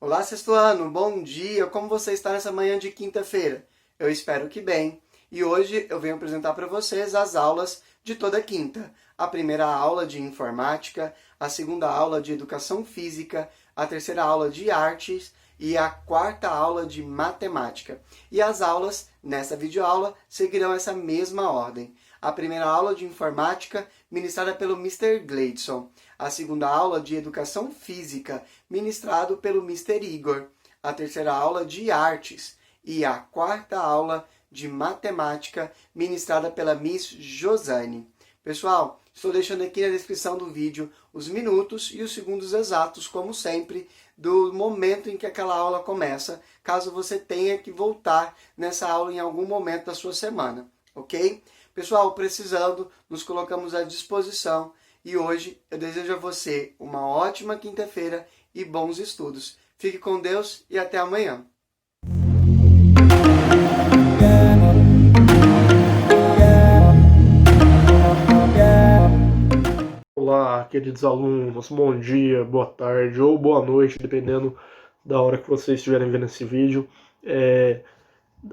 Olá, sexto ano, bom dia! Como você está nessa manhã de quinta-feira? Eu espero que bem. E hoje eu venho apresentar para vocês as aulas de toda quinta. A primeira aula de informática, a segunda aula de educação física, a terceira aula de artes e a quarta aula de matemática. E as aulas, nessa videoaula, seguirão essa mesma ordem. A primeira aula de informática, ministrada pelo Mr. Gleidson. A segunda aula de educação física, ministrado pelo Mr. Igor. A terceira aula de artes. E a quarta aula de matemática, ministrada pela Miss Josane. Pessoal, estou deixando aqui na descrição do vídeo os minutos e os segundos exatos, como sempre, do momento em que aquela aula começa, caso você tenha que voltar nessa aula em algum momento da sua semana, ok? Pessoal, precisando, nos colocamos à disposição e hoje eu desejo a você uma ótima quinta-feira e bons estudos. Fique com Deus e até amanhã. Olá, queridos alunos, bom dia, boa tarde ou boa noite, dependendo da hora que vocês estiverem vendo esse vídeo.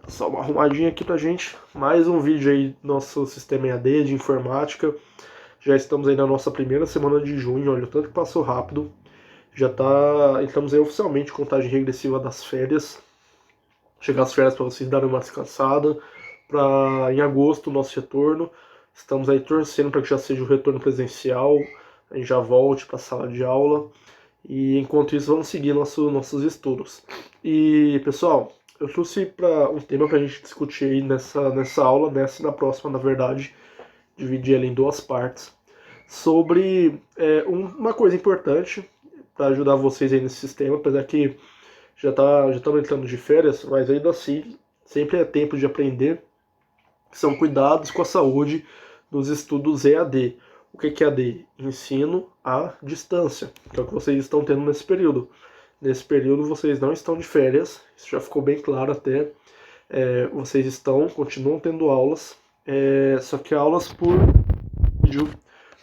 Só uma arrumadinha aqui pra gente, mais um vídeo aí do nosso sistema EAD de informática. Já estamos aí na nossa primeira semana de junho, olha o tanto que passou rápido. Entramos aí oficialmente em contagem regressiva das férias. Chegar às férias para vocês darem uma descansada, para em agosto o nosso retorno. Estamos aí torcendo para que já seja o retorno presencial, a gente já volte para a sala de aula. E enquanto isso, vamos seguir nossos estudos. E, pessoal, eu trouxe um tema para a gente discutir aí nessa aula, nessa e na próxima, na verdade, dividir ela em duas partes, sobre uma coisa importante para ajudar vocês aí nesse sistema, apesar que já estamos entrando de férias, mas ainda assim, sempre é tempo de aprender, que são cuidados com a saúde nos estudos EAD. O que é EAD? Ensino à distância, que é o que vocês estão tendo nesse período. Nesse período vocês não estão de férias, isso já ficou bem claro até. Vocês continuam tendo aulas, só que aulas por vídeo,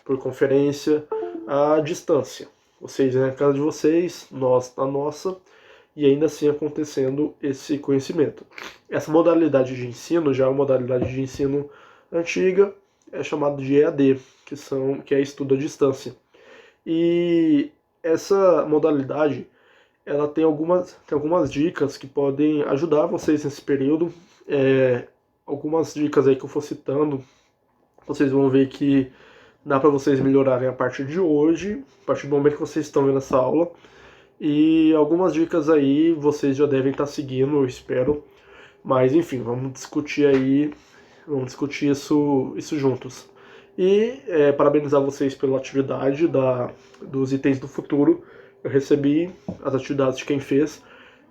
por conferência, à distância. Vocês na casa de vocês, nós na nossa, e ainda assim acontecendo esse conhecimento. Essa modalidade de ensino já é uma modalidade de ensino antiga, é chamado de EAD, que é estudo à distância. E essa modalidade, ela tem algumas dicas que podem ajudar vocês nesse período. Algumas dicas aí que eu for citando, vocês vão ver que dá para vocês melhorarem a partir de hoje, a partir do momento que vocês estão vendo essa aula. E algumas dicas aí vocês já devem estar seguindo, eu espero. Mas enfim, vamos discutir isso juntos. E parabenizar vocês pela atividade dos itens do futuro. Eu recebi as atividades de quem fez.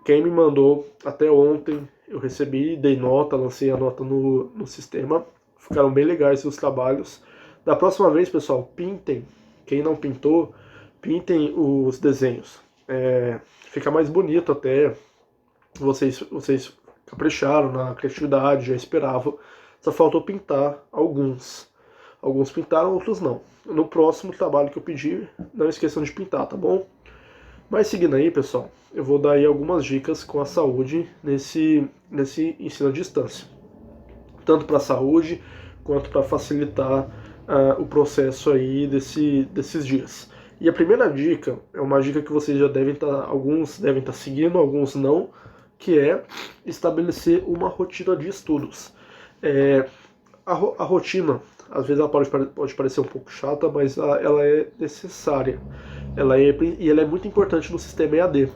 Quem me mandou até ontem, eu recebi, dei nota, lancei a nota no sistema. Ficaram bem legais os trabalhos. Da próxima vez, pessoal, pintem. Quem não pintou, pintem os desenhos. Fica mais bonito até. Vocês capricharam na criatividade, já esperavam. Só faltou pintar alguns. Alguns pintaram, outros não. No próximo trabalho que eu pedir, não esqueçam de pintar, tá bom? Mas seguindo aí, pessoal, eu vou dar aí algumas dicas com a saúde nesse ensino à distância. Tanto para a saúde, quanto para facilitar o processo aí desses dias. E a primeira dica é uma dica que vocês já alguns devem estar seguindo, alguns não, que é estabelecer uma rotina de estudos. A rotina, às vezes ela pode parecer um pouco chata, mas ela é necessária. Ela é muito importante no sistema EAD.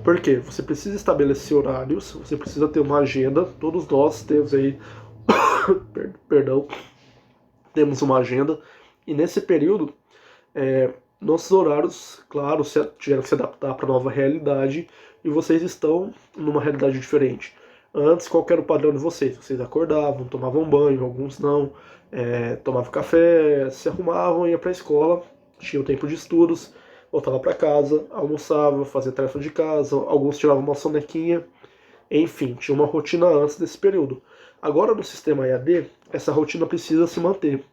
Por quê? Você precisa estabelecer horários, você precisa ter uma agenda, todos nós temos aí, perdão, temos uma agenda, e nesse período, nossos horários, claro, tiveram que se adaptar para a nova realidade, e vocês estão numa realidade diferente. Antes, qual era o padrão de vocês? Vocês acordavam, tomavam banho, alguns não, tomavam café, se arrumavam, iam para a escola, tinham tempo de estudos, voltava para casa, almoçava, fazia tarefa de casa, alguns tiravam uma sonequinha, enfim, tinha uma rotina antes desse período. Agora no sistema EAD, essa rotina precisa se manter.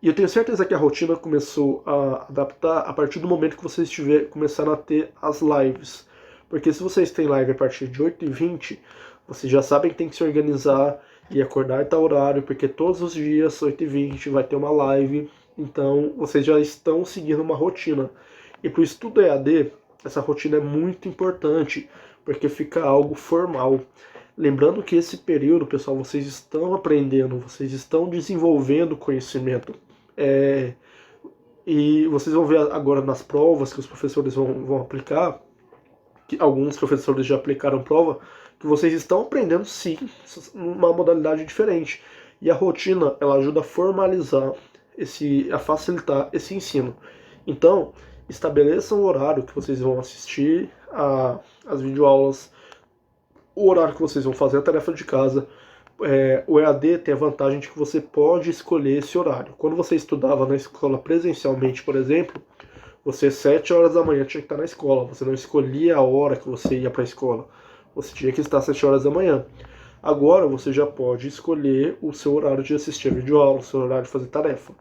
E eu tenho certeza que a rotina começou a adaptar a partir do momento que vocês começaram a ter as lives. Porque se vocês têm live a partir de 8h20, vocês já sabem que tem que se organizar e acordar em tal horário, porque todos os dias, 8h20, vai ter uma live. Então, vocês já estão seguindo uma rotina. E para o estudo EAD, essa rotina é muito importante, porque fica algo formal. Lembrando que esse período, pessoal, vocês estão aprendendo, vocês estão desenvolvendo conhecimento. E vocês vão ver agora nas provas que os professores vão aplicar, que alguns professores já aplicaram prova, que vocês estão aprendendo sim uma modalidade diferente. E a rotina, ela ajuda a formalizar, a facilitar esse ensino. Então, estabeleçam o horário que vocês vão assistir as videoaulas, o horário que vocês vão fazer a tarefa de casa. O EAD tem a vantagem de que você pode escolher esse horário. Quando você estudava na escola presencialmente, por exemplo, você 7 horas da manhã tinha que estar na escola. Você não escolhia a hora que você ia para a escola. Você tinha que estar 7 horas da manhã. Agora você já pode escolher o seu horário de assistir a videoaula, o seu horário de fazer tarefa.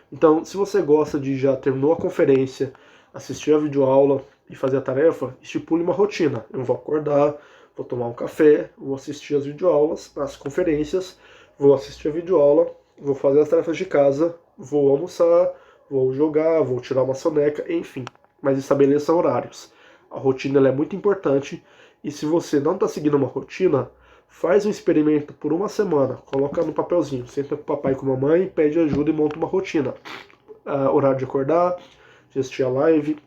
Então, se você gosta de já terminou a conferência, assistir a videoaula e fazer a tarefa, estipule uma rotina. Eu vou acordar, vou tomar um café, vou assistir as videoaulas, as conferências, vou assistir a videoaula, vou fazer as tarefas de casa, vou almoçar, vou jogar, vou tirar uma soneca, enfim. Mas estabeleça horários. A rotina ela é muito importante e se você não está seguindo uma rotina, faz um experimento por uma semana, coloca no papelzinho, senta com o papai e com a mamãe, pede ajuda e monta uma rotina. Horário de acordar, de assistir a live,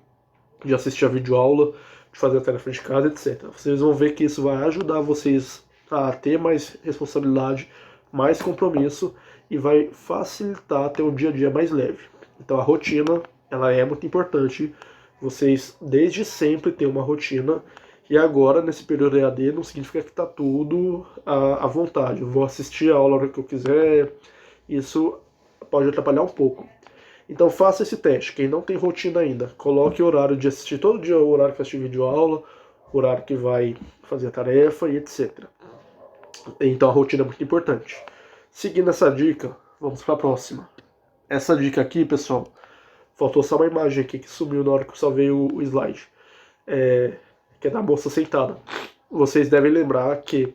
de assistir a videoaula, de fazer a tarefa de casa, etc. Vocês vão ver que isso vai ajudar vocês a ter mais responsabilidade, mais compromisso e vai facilitar ter um dia a dia mais leve. Então a rotina, ela é muito importante. Vocês desde sempre têm uma rotina e agora nesse período EAD não significa que está tudo à vontade. Eu vou assistir a aula a hora que eu quiser. Isso pode atrapalhar um pouco. Então faça esse teste. Quem não tem rotina ainda, coloque o horário de assistir todo dia, o horário que vai assistir videoaula, o horário que vai fazer a tarefa e etc. Então a rotina é muito importante. Seguindo essa dica, vamos para a próxima. Essa dica aqui, pessoal, faltou só uma imagem aqui que sumiu na hora que eu salvei o slide. Que é da moça sentada. Vocês devem lembrar que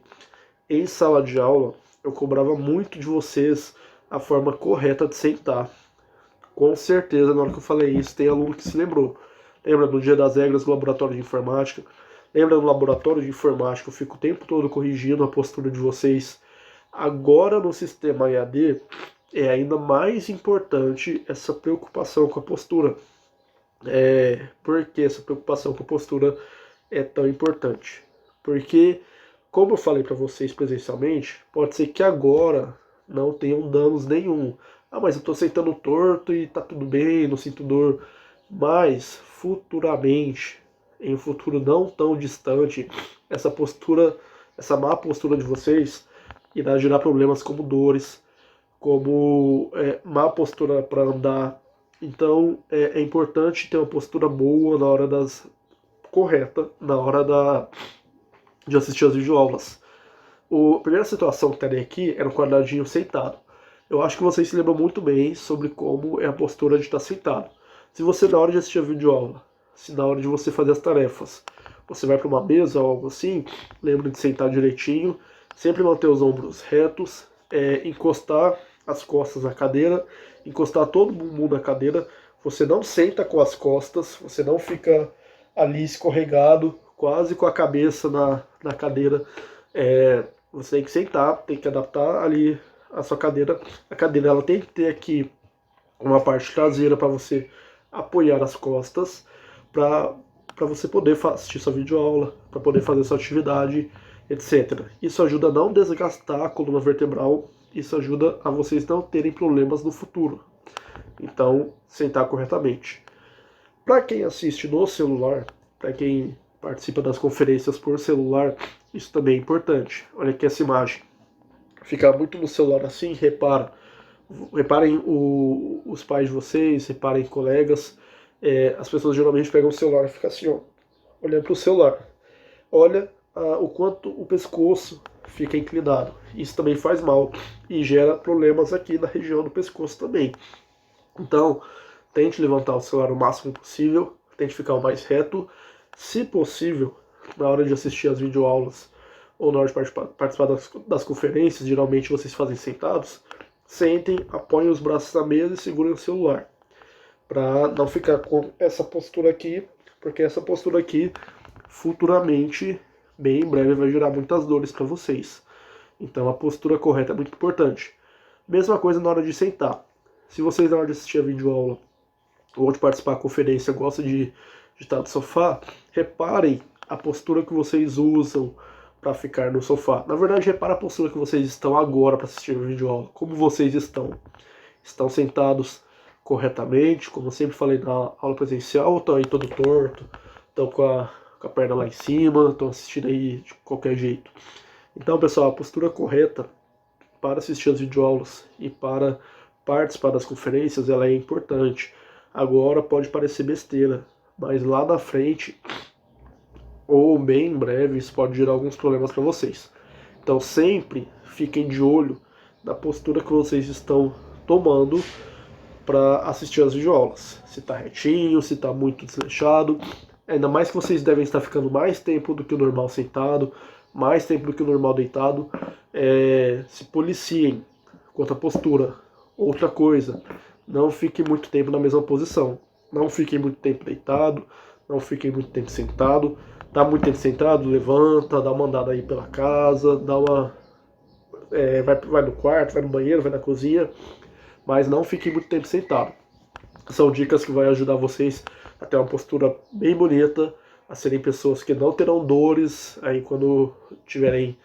em sala de aula eu cobrava muito de vocês a forma correta de sentar. Com certeza, na hora que eu falei isso, tem aluno que se lembrou. Lembra no dia das regras do laboratório de informática? Lembra no laboratório de informática? Eu fico o tempo todo corrigindo a postura de vocês. Agora, no sistema EAD, é ainda mais importante essa preocupação com a postura. Por que essa preocupação com a postura é tão importante? Porque, como eu falei para vocês presencialmente, pode ser que agora não tenham danos nenhum. Mas eu estou sentando torto e tá tudo bem, não sinto dor. Mas, futuramente, em um futuro não tão distante, essa má postura de vocês irá gerar problemas como dores, como má postura para andar. Então, é importante ter uma postura boa correta na hora de assistir as videoaulas. A primeira situação que terei aqui era um quadradinho sentado. Eu acho que vocês se lembram muito bem sobre como é a postura de estar sentado. Se você, na hora de assistir a videoaula, se na hora de você fazer as tarefas, você vai para uma mesa ou algo assim, lembre de sentar direitinho, sempre manter os ombros retos, encostar as costas na cadeira, encostar todo o bumbum na cadeira. Você não senta com as costas, você não fica ali escorregado, quase com a cabeça na cadeira. Você tem que sentar, tem que adaptar ali a sua cadeira. A cadeira ela tem que ter aqui uma parte traseira para você apoiar as costas, para você poder assistir sua videoaula, para poder fazer sua atividade, etc. Isso ajuda a não desgastar a coluna vertebral, isso ajuda a vocês não terem problemas no futuro. Então, sentar corretamente. Para quem assiste no celular, para quem participa das conferências por celular, isso também é importante. Olha aqui essa imagem. Ficar muito no celular assim, reparem os pais de vocês, reparem colegas, as pessoas geralmente pegam o celular e ficam assim, ó, olhando para o celular. Olha o quanto o pescoço fica inclinado. Isso também faz mal e gera problemas aqui na região do pescoço também. Então, tente levantar o celular o máximo possível, tente ficar o mais reto. Se possível, na hora de assistir as videoaulas ou na hora de participar das conferências, geralmente vocês fazem sentados, sentem, apoiem os braços na mesa e segurem o celular. Para não ficar com essa postura aqui, porque essa postura aqui, futuramente, bem em breve, vai gerar muitas dores para vocês. Então a postura correta é muito importante. Mesma coisa na hora de sentar. Se vocês na hora de assistir a videoaula ou de participar da conferência gostam de estar no sofá, reparem a postura que vocês usam para ficar no sofá. Na verdade, repara a postura que vocês estão agora para assistir a videoaula. Como vocês estão? Estão sentados corretamente, como eu sempre falei na aula presencial, ou estão aí todo torto, estão com a perna lá em cima, estão assistindo aí de qualquer jeito. Então, pessoal, a postura correta para assistir as videoaulas e para participar das conferências, ela é importante. Agora pode parecer besteira, mas lá na frente, ou bem em breve, isso pode gerar alguns problemas para vocês. Então sempre fiquem de olho na postura que vocês estão tomando para assistir as videoaulas. Se está retinho, se está muito desleixado. Ainda mais que vocês devem estar ficando mais tempo do que o normal sentado, mais tempo do que o normal deitado. Se policiem quanto à postura. Outra coisa, não fiquem muito tempo na mesma posição. Não fiquem muito tempo deitado, não fiquem muito tempo sentado. Tá muito tempo sentado, levanta, dá uma andada aí pela casa, vai no quarto, vai no banheiro, vai na cozinha, mas não fiquem muito tempo sentado. São dicas que vão ajudar vocês a ter uma postura bem bonita, a serem pessoas que não terão dores aí quando tiverem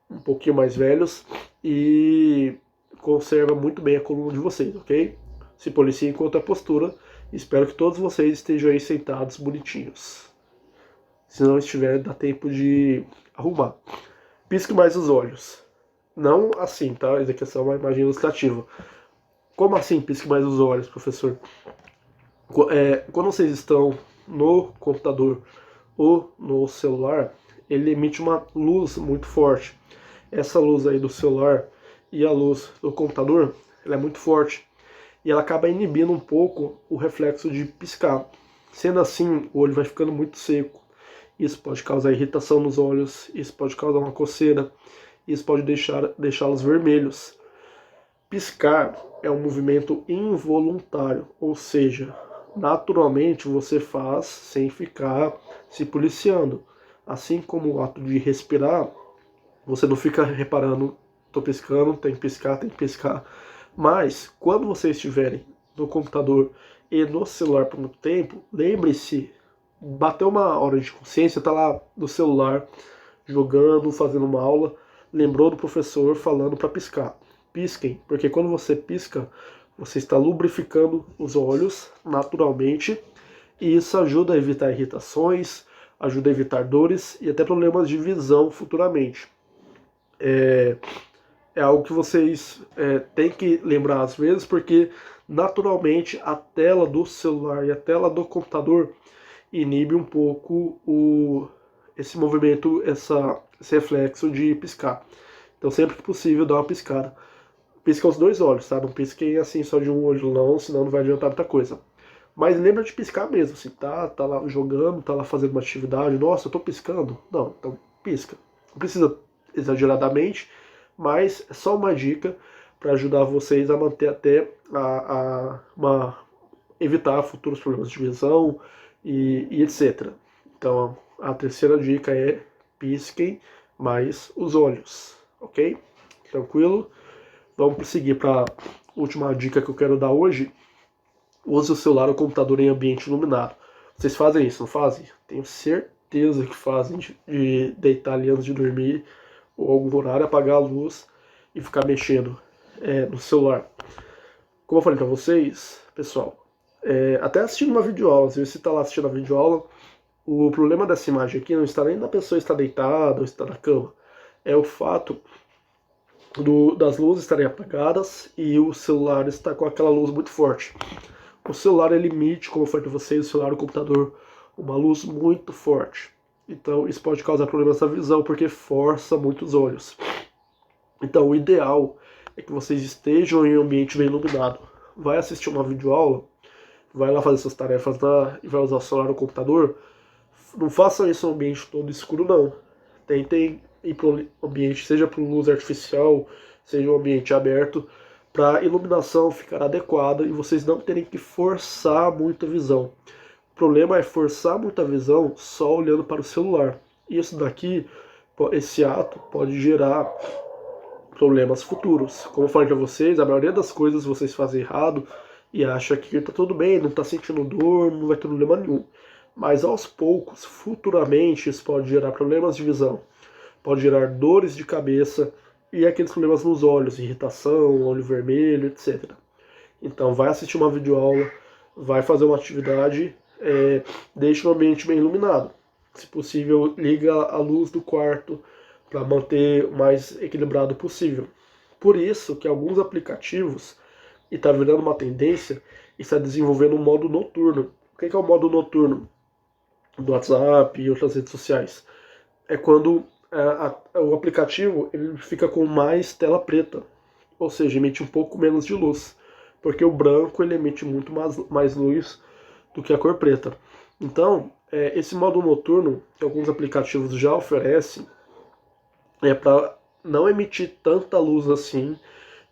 um pouquinho mais velhos e conserva muito bem a coluna de vocês, ok? Se policiem quanto à postura. Espero que todos vocês estejam aí sentados bonitinhos. Se não estiver, dá tempo de arrumar. Pisque mais os olhos. Não assim, tá? Isso aqui é só uma imagem ilustrativa. Como assim pisque mais os olhos, professor? Quando vocês estão no computador ou no celular, ele emite uma luz muito forte. Essa luz aí do celular e a luz do computador, ela é muito forte. E ela acaba inibindo um pouco o reflexo de piscar. Sendo assim, o olho vai ficando muito seco. Isso pode causar irritação nos olhos, isso pode causar uma coceira, isso pode deixá-los vermelhos. Piscar é um movimento involuntário, ou seja, naturalmente você faz sem ficar se policiando. Assim como o ato de respirar, você não fica reparando, estou piscando, tem que piscar, tem que piscar. Mas, quando vocês estiverem no computador e no celular por muito tempo, lembre-se, bateu uma hora de consciência, tá lá no celular, jogando, fazendo uma aula, lembrou do professor falando para piscar. Pisquem, porque quando você pisca, você está lubrificando os olhos naturalmente, e isso ajuda a evitar irritações, ajuda a evitar dores e até problemas de visão futuramente. É algo que vocês têm que lembrar às vezes, porque naturalmente a tela do celular e a tela do computador inibe um pouco esse movimento, esse reflexo de piscar. Então sempre que possível dá uma piscada. Pisca os dois olhos, tá? Não pisquem assim só de um olho não, senão não vai adiantar muita coisa. Mas lembra de piscar mesmo, assim, tá lá jogando, tá lá fazendo uma atividade, nossa, eu tô piscando. Não, então pisca. Não precisa exageradamente, mas é só uma dica para ajudar vocês a manter até evitar futuros problemas de visão e etc. Então a terceira dica é pisquem mais os olhos, ok? Tranquilo? Vamos prosseguir para a última dica que eu quero dar hoje. Use o celular ou computador em ambiente iluminado. Vocês fazem isso, não fazem? Tenho certeza que fazem, de deitar ali antes de dormir ou algum horário, apagar a luz e ficar mexendo no celular. Como eu falei para vocês, pessoal, até assistindo uma videoaula, se você está lá assistindo a videoaula, o problema dessa imagem aqui não está nem na pessoa estar deitada ou estar na cama, é o fato das luzes estarem apagadas e o celular está com aquela luz muito forte. O celular ele emite, como eu falei para vocês, o celular e o computador, uma luz muito forte. Então isso pode causar problemas na visão, porque força muito os olhos. Então o ideal é que vocês estejam em um ambiente bem iluminado. vai assistir uma videoaula, vai lá fazer suas tarefas lá e vai usar o celular ou o computador, não façam isso no ambiente todo escuro, não. Tentem ir para o ambiente, seja para luz artificial, seja um ambiente aberto, para a iluminação ficar adequada e vocês não terem que forçar muito a visão. O problema é forçar muito a visão só olhando para o celular. Isso daqui, esse ato pode gerar problemas futuros. Como eu falei para vocês, a maioria das coisas vocês fazem errado e acha que tá tudo bem, não tá sentindo dor, não vai ter problema nenhum. Mas aos poucos, futuramente, isso pode gerar problemas de visão, pode gerar dores de cabeça e aqueles problemas nos olhos, irritação, olho vermelho, etc. Então vai assistir uma videoaula, vai fazer uma atividade, deixe o ambiente bem iluminado. Se possível, liga a luz do quarto para manter o mais equilibrado possível. Por isso que alguns aplicativos, e está virando uma tendência, está desenvolvendo um modo noturno. O que é o modo noturno do WhatsApp e outras redes sociais? É quando o aplicativo ele fica com mais tela preta, ou seja, emite um pouco menos de luz, porque o branco ele emite muito mais luz do que a cor preta. Então, esse modo noturno que alguns aplicativos já oferecem é para não emitir tanta luz assim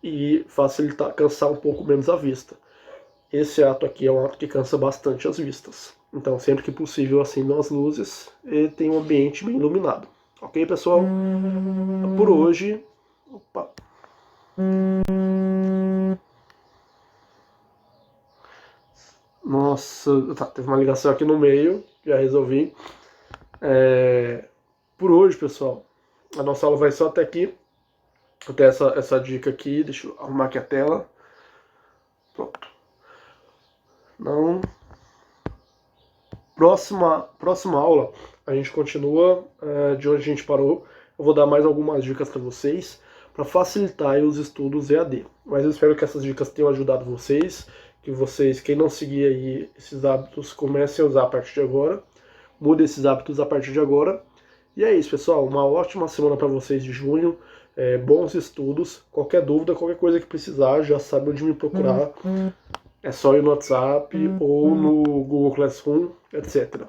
e facilitar, cansar um pouco menos a vista. Esse ato aqui é um ato que cansa bastante as vistas. Então, sempre que possível, acendam as luzes e tem um ambiente bem iluminado. Ok, pessoal? Por hoje... Opa! Nossa, tá, teve uma ligação aqui no meio, já resolvi. Por hoje, pessoal, a nossa aula vai só até aqui. Até essa dica aqui, deixa eu arrumar aqui a tela. Pronto. Não. Próxima aula, a gente continua de onde a gente parou. Eu vou dar mais algumas dicas para vocês, para facilitar os estudos EAD. Mas eu espero que essas dicas tenham ajudado vocês, que vocês, quem não seguir aí esses hábitos, comecem a usar a partir de agora. Mude esses hábitos a partir de agora. E é isso, pessoal. Uma ótima semana para vocês de junho. Bons estudos. Qualquer dúvida, qualquer coisa que precisar, já sabe onde me procurar. É só ir no WhatsApp ou no Google Classroom, etc.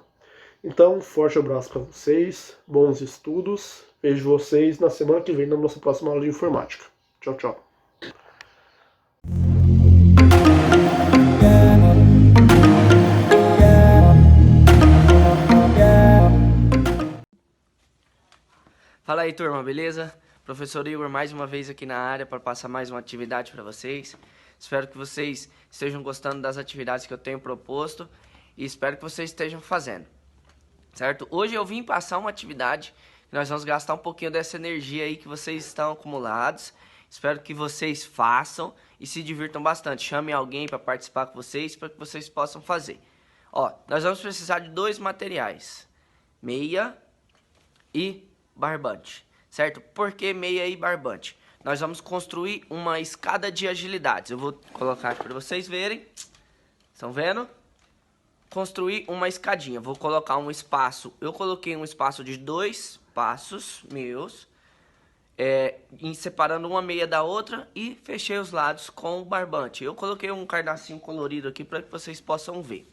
Então, forte abraço para vocês. Bons estudos. Vejo vocês na semana que vem na nossa próxima aula de informática. Tchau, tchau. Fala aí, turma, beleza? Professor Igor mais uma vez aqui na área para passar mais uma atividade para vocês. Espero que vocês estejam gostando das atividades que eu tenho proposto e espero que vocês estejam fazendo, certo? Hoje eu vim passar uma atividade que nós vamos gastar um pouquinho dessa energia aí que vocês estão acumulados. Espero que vocês façam e se divirtam bastante. Chamem alguém para participar com vocês para que vocês possam fazer. Ó, nós vamos precisar de dois materiais, meia e barbante, certo? Por que meia e barbante? Nós vamos construir uma escada de agilidades. Eu vou colocar aqui para vocês verem. Estão vendo? Construir uma escadinha. Vou colocar um espaço. Eu coloquei um espaço de 2 passos meus, separando uma meia da outra e fechei os lados com o barbante. Eu coloquei um cardacinho colorido aqui para que vocês possam ver.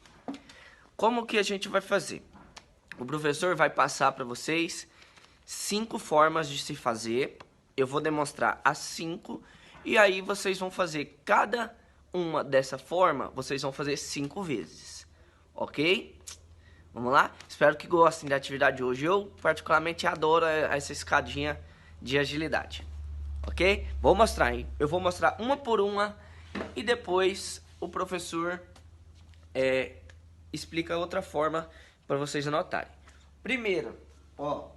Como que a gente vai fazer? O professor vai passar para vocês 5 formas de se fazer. Eu vou demonstrar as 5 e aí vocês vão fazer cada uma dessa forma, vocês vão fazer 5 vezes, ok? Vamos lá? Espero que gostem da atividade de hoje. Eu particularmente adoro essa escadinha de agilidade, ok? Vou mostrar, hein? Eu vou mostrar uma por uma e depois o professor explica outra forma para vocês anotarem. Primeiro, ó, o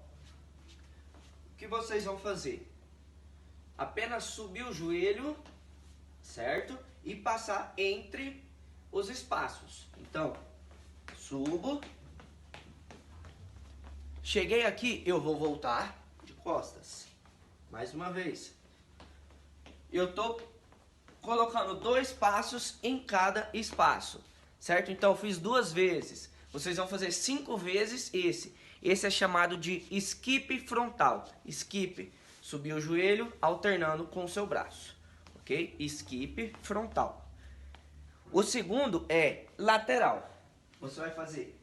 que vocês vão fazer? Apenas subir o joelho, certo? E passar entre os espaços. Então, subo. Cheguei aqui, eu vou voltar de costas. Mais uma vez. Eu tô colocando 2 passos em cada espaço, certo? Então, eu fiz 2 vezes. Vocês vão fazer 5 vezes esse. Esse é chamado de skip frontal. Skip, subir o joelho alternando com o seu braço, ok? Skip frontal. O segundo é lateral. Você vai fazer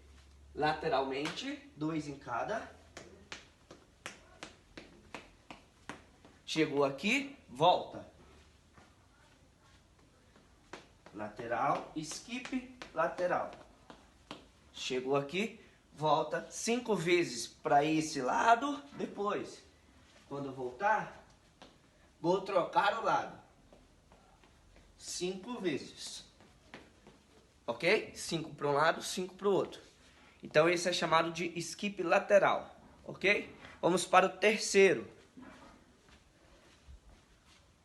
lateralmente, 2 em cada. Chegou aqui, volta. Lateral, skip, lateral. Chegou aqui, volta 5 vezes para esse lado. Depois, quando voltar, vou trocar o lado. 5 vezes. Ok? 5 para um lado, 5 para o outro. Então esse é chamado de skip lateral. Ok? Vamos para o terceiro.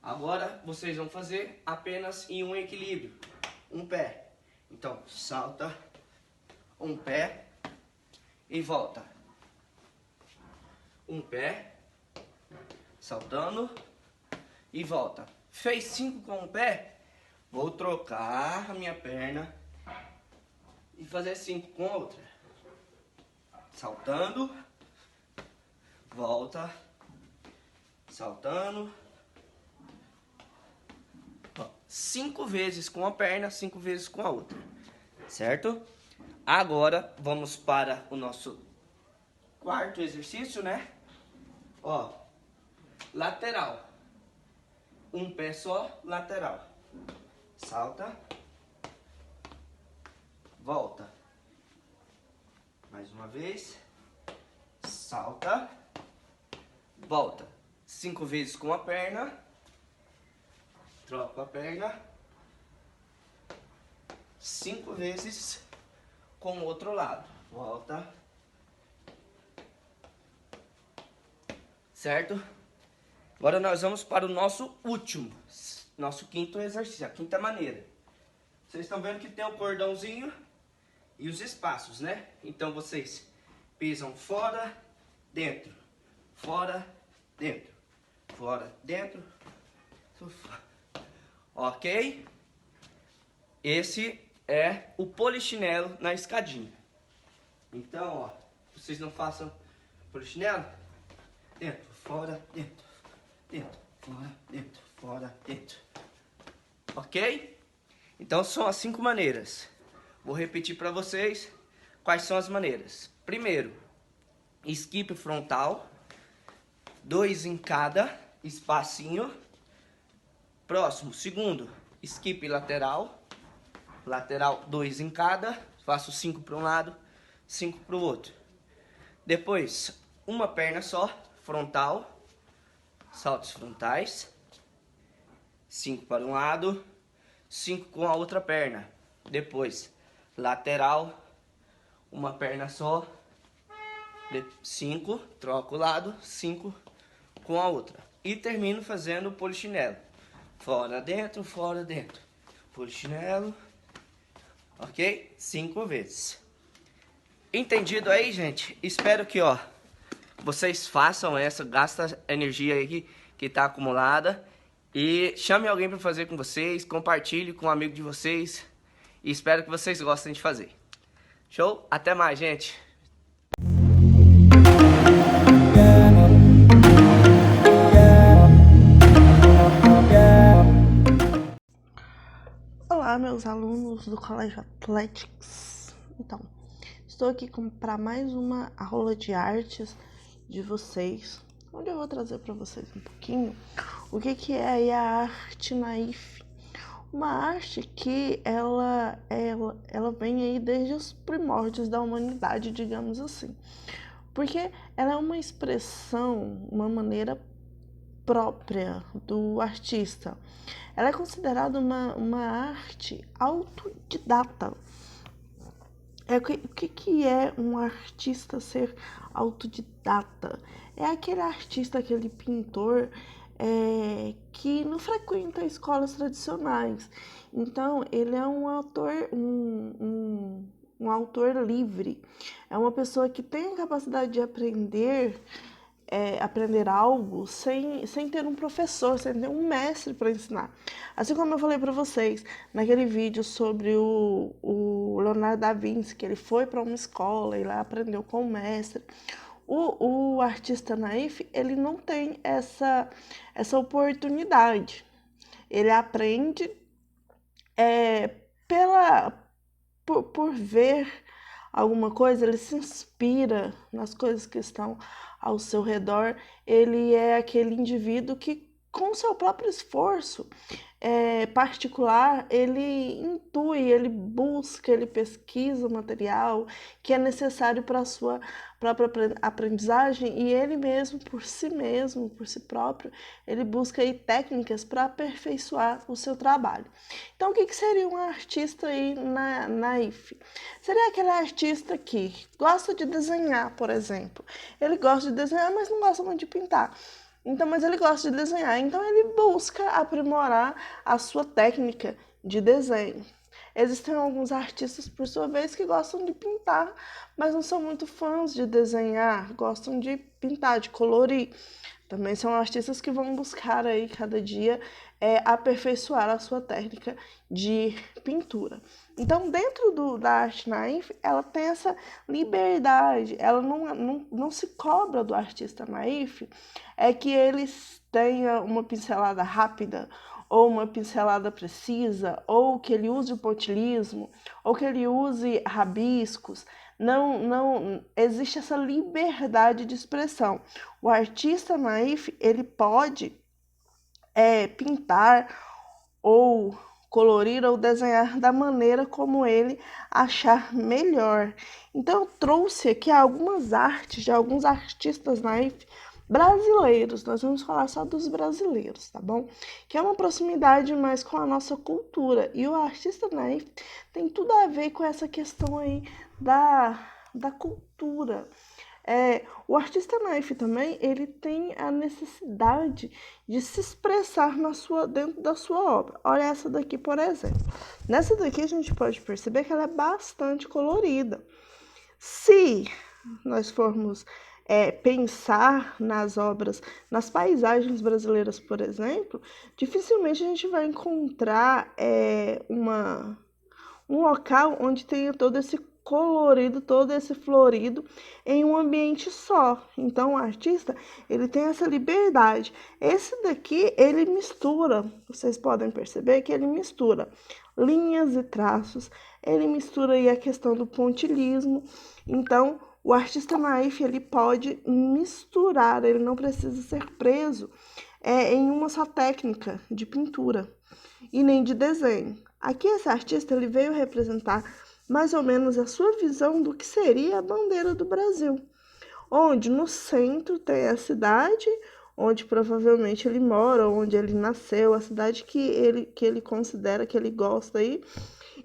Agora vocês vão fazer apenas em um equilíbrio. Um pé. Então salta, um pé e volta. Um pé, saltando e volta. Fez 5 com um pé, vou trocar a minha perna e fazer 5 com a outra. Saltando, volta, saltando. 5 vezes com a perna, 5 vezes com a outra. Certo? Agora vamos para o nosso quarto exercício, né? Ó, lateral. Um pé só, lateral. Salta. Volta. Mais uma vez. Salta. Volta. 5 vezes com a perna. Troca a perna. 5 vezes com o outro lado. Volta. Certo? Agora nós vamos para o nosso último, nosso quinto exercício, a quinta maneira. Vocês estão vendo que tem o cordãozinho e os espaços, né? Então vocês pisam fora, dentro, fora, dentro, fora, dentro. Ok? Esse é o polichinelo na escadinha. Então, ó, vocês não façam polichinelo? Dentro, fora, dentro, dentro, fora, dentro, fora, dentro. Ok? Então são as 5 maneiras. Vou repetir para vocês quais são as maneiras. Primeiro, skip frontal, 2 em cada espacinho. Próximo, segundo, skip lateral, lateral 2 em cada, faço 5 para um lado, 5 para o outro. Depois, uma perna só, frontal, saltos frontais, 5 para um lado, 5 com a outra perna. Depois, lateral, uma perna só, 5, troco o lado, 5 com a outra. E termino fazendo o polichinelo. Fora, dentro, polichinelo, ok? 5 vezes. Entendido aí, gente? Espero que, ó, vocês façam essa, gasta energia aí que tá acumulada e chame alguém para fazer com vocês, compartilhe com um amigo de vocês e espero que vocês gostem de fazer. Show? Até mais, gente! Olá, meus alunos do Colégio Athletics. Então, estou aqui para mais uma aula de artes de vocês, onde eu vou trazer para vocês um pouquinho o que é aí a arte naif. Uma arte que ela vem aí desde os primórdios da humanidade, digamos assim, porque ela é uma expressão, uma maneira própria do artista. Ela é considerada uma arte autodidata. O que é um artista ser autodidata? É aquele artista, aquele pintor que não frequenta escolas tradicionais. Então, ele é um autor, um autor livre. É uma pessoa que tem a capacidade de aprender algo sem ter um professor, sem ter um mestre para ensinar. Assim como eu falei para vocês naquele vídeo sobre o Leonardo da Vinci, que ele foi para uma escola e lá aprendeu com o mestre. O artista naif, ele não tem essa oportunidade. Ele aprende por ver alguma coisa, ele se inspira nas coisas que estão ao seu redor. Ele é aquele indivíduo que, com seu próprio esforço particular, ele intui, ele busca, ele pesquisa o material que é necessário para a sua própria aprendizagem, e ele mesmo, por si próprio, ele busca aí técnicas para aperfeiçoar o seu trabalho. Então, o que seria um artista aí na IF? Seria aquele artista que gosta de desenhar, por exemplo. Ele gosta de desenhar, mas não gosta muito de pintar. Então, mas ele gosta de desenhar, então ele busca aprimorar a sua técnica de desenho. Existem alguns artistas, por sua vez, que gostam de pintar, mas não são muito fãs de desenhar, gostam de pintar, de colorir. Também são artistas que vão buscar aí, cada dia, aperfeiçoar a sua técnica de pintura. Então, dentro da arte naif, ela tem essa liberdade, ela não se cobra do artista naif, que eles tenha uma pincelada rápida, ou uma pincelada precisa, ou que ele use o pontilhismo, ou que ele use rabiscos. Não existe essa liberdade de expressão. O artista naif, ele pode pintar ou colorir ou desenhar da maneira como ele achar melhor. Então, eu trouxe aqui algumas artes de alguns artistas naif brasileiros. Nós vamos falar só dos brasileiros, tá bom? Que é uma proximidade mais com a nossa cultura. E o artista naif tem tudo a ver com essa questão aí da cultura. O artista naif também, ele tem a necessidade de se expressar dentro da sua obra. Olha essa daqui, por exemplo. Nessa daqui a gente pode perceber que ela é bastante colorida. Se nós formos pensar nas obras, nas paisagens brasileiras, por exemplo, dificilmente a gente vai encontrar um local onde tenha todo esse colorido, todo esse florido em um ambiente só. Então, o artista, ele tem essa liberdade. Esse daqui, ele mistura, vocês podem perceber que ele mistura linhas e traços, ele mistura aí a questão do pontilhismo. Então, o artista naif, ele pode misturar, ele não precisa ser preso em uma só técnica de pintura e nem de desenho. Aqui esse artista, ele veio representar mais ou menos a sua visão do que seria a bandeira do Brasil, onde no centro tem a cidade onde provavelmente ele mora, onde ele nasceu, a cidade que ele considera, que ele gosta aí,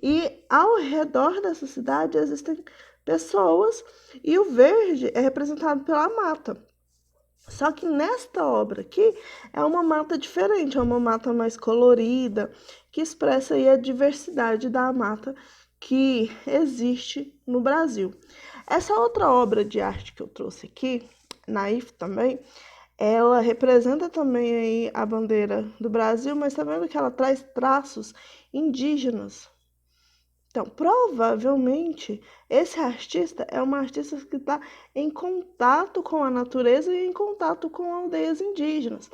e ao redor dessa cidade existem pessoas, e o verde é representado pela mata. Só que nesta obra aqui é uma mata diferente, é uma mata mais colorida, que expressa aí a diversidade da mata que existe no Brasil. Essa outra obra de arte que eu trouxe aqui, naif também, ela representa também aí a bandeira do Brasil, mas tá vendo que ela traz traços indígenas. Então, provavelmente, esse artista é uma artista que está em contato com a natureza e em contato com aldeias indígenas.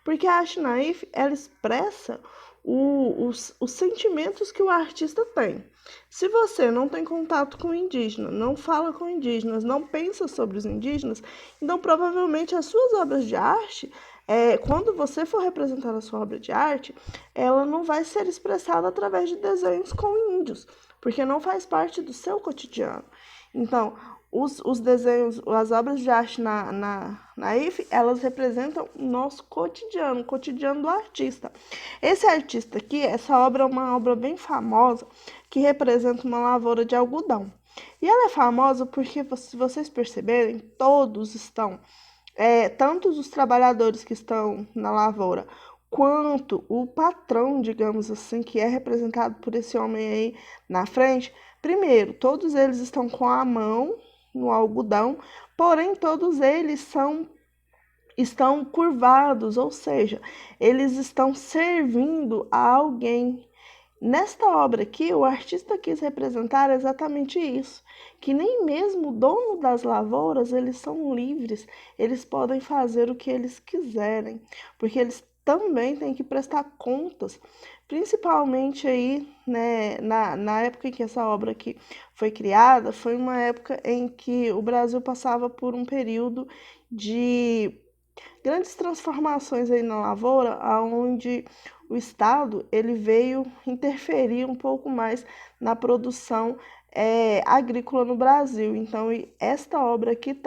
Porque a arte naif, ela expressa os sentimentos que o artista tem. Se você não tem contato com o indígena, não fala com indígenas, não pensa sobre os indígenas, então provavelmente as suas obras de arte, quando você for representar a sua obra de arte, ela não vai ser expressada através de desenhos com índios, porque não faz parte do seu cotidiano. Então, os desenhos, as obras de arte naif, elas representam o nosso cotidiano, o cotidiano do artista. Esse artista aqui, essa obra é uma obra bem famosa, que representa uma lavoura de algodão. E ela é famosa porque, se vocês perceberem, todos estão, tanto os trabalhadores que estão na lavoura, quanto o patrão, digamos assim, que é representado por esse homem aí na frente. Primeiro, todos eles estão com a mão no algodão, porém todos eles estão curvados, ou seja, eles estão servindo a alguém. Nesta obra aqui, o artista quis representar exatamente isso, que nem mesmo o dono das lavouras, eles são livres, eles podem fazer o que eles quiserem, porque eles também têm que prestar contas Principalmente aí, né, na época em que essa obra aqui foi criada, foi uma época em que o Brasil passava por um período de grandes transformações aí na lavoura, onde o Estado ele veio interferir um pouco mais na produção agrícola no Brasil. Então, esta obra aqui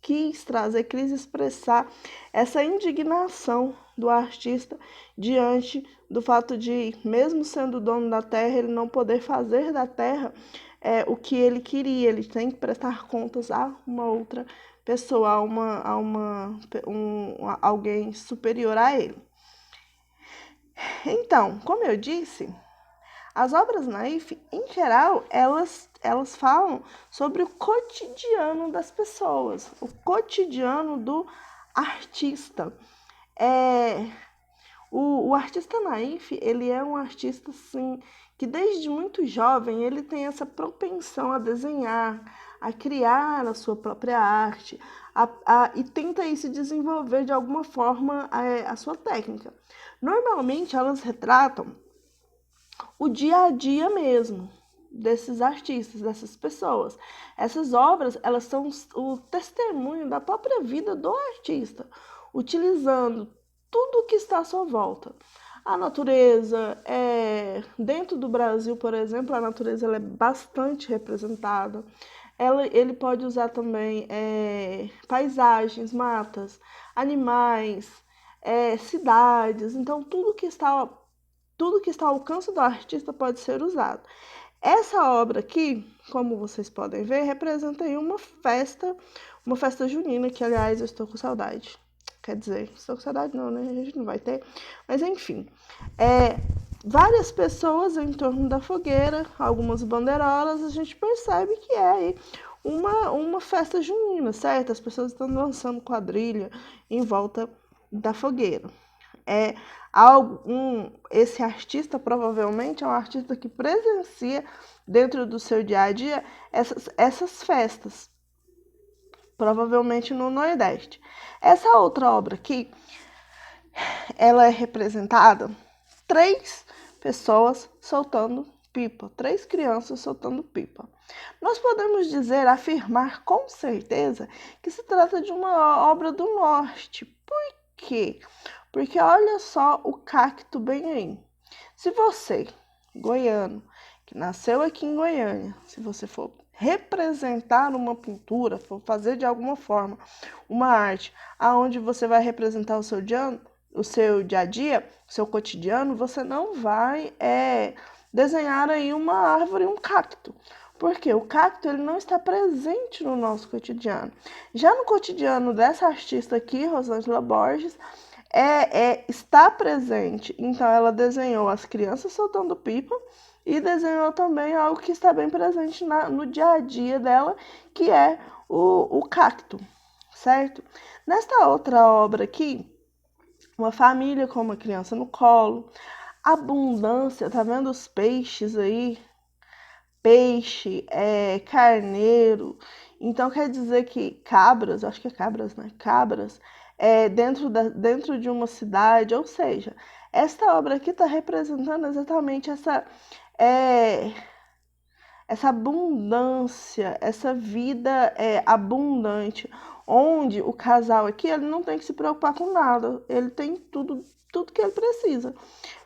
quis trazer, quis expressar essa indignação do artista diante do fato de, mesmo sendo dono da terra, ele não poder fazer da terra o que ele queria. Ele tem que prestar contas a uma outra pessoa, alguém superior a ele. Então, como eu disse, as obras naif, em geral, elas falam sobre o cotidiano das pessoas, o cotidiano do artista. O artista naif, ele é um artista, assim, que desde muito jovem ele tem essa propensão a desenhar, a criar a sua própria arte, e tenta aí se desenvolver de alguma forma a sua técnica. Normalmente elas retratam o dia a dia mesmo desses artistas, dessas pessoas. Essas obras, elas são o testemunho da própria vida do artista, utilizando tudo o que está à sua volta. A natureza, dentro do Brasil, por exemplo, a natureza ela é bastante representada. Ele pode usar também paisagens, matas, animais, cidades. Então, tudo que está ao alcance do artista pode ser usado. Essa obra aqui, como vocês podem ver, representa aí uma festa junina, que, aliás, eu estou com saudade. Quer dizer, estou com saudade não, né? A gente não vai ter. Mas, enfim, várias pessoas em torno da fogueira, algumas bandeirolas, a gente percebe que é aí uma festa junina, certo? As pessoas estão dançando quadrilha em volta da fogueira. Esse artista provavelmente é um artista que presencia dentro do seu dia a dia essas festas, provavelmente no Nordeste. Essa outra obra aqui, ela é representada 3 pessoas soltando pipa, 3 crianças soltando pipa. Nós podemos afirmar com certeza que se trata de uma obra do Norte. Por quê? Porque olha só o cacto bem aí. Se você, goiano, que nasceu aqui em Goiânia, se você for representar uma pintura, for fazer de alguma forma uma arte aonde você vai representar o seu dia a dia, o seu cotidiano, você não vai desenhar aí uma árvore, um cacto. Porque o cacto ele não está presente no nosso cotidiano. Já no cotidiano dessa artista aqui, Rosângela Borges, está presente. Então, ela desenhou as crianças soltando pipa e desenhou também algo que está bem presente no dia a dia dela, que é o cacto, certo? Nesta outra obra aqui, uma família com uma criança no colo, abundância, tá vendo os peixes aí? Peixe, carneiro. Então, quer dizer que cabras, acho que é cabras, né? Cabras, dentro de uma cidade, ou seja, esta obra aqui está representando exatamente essa abundância, essa vida abundante, onde o casal aqui ele não tem que se preocupar com nada, ele tem tudo que ele precisa.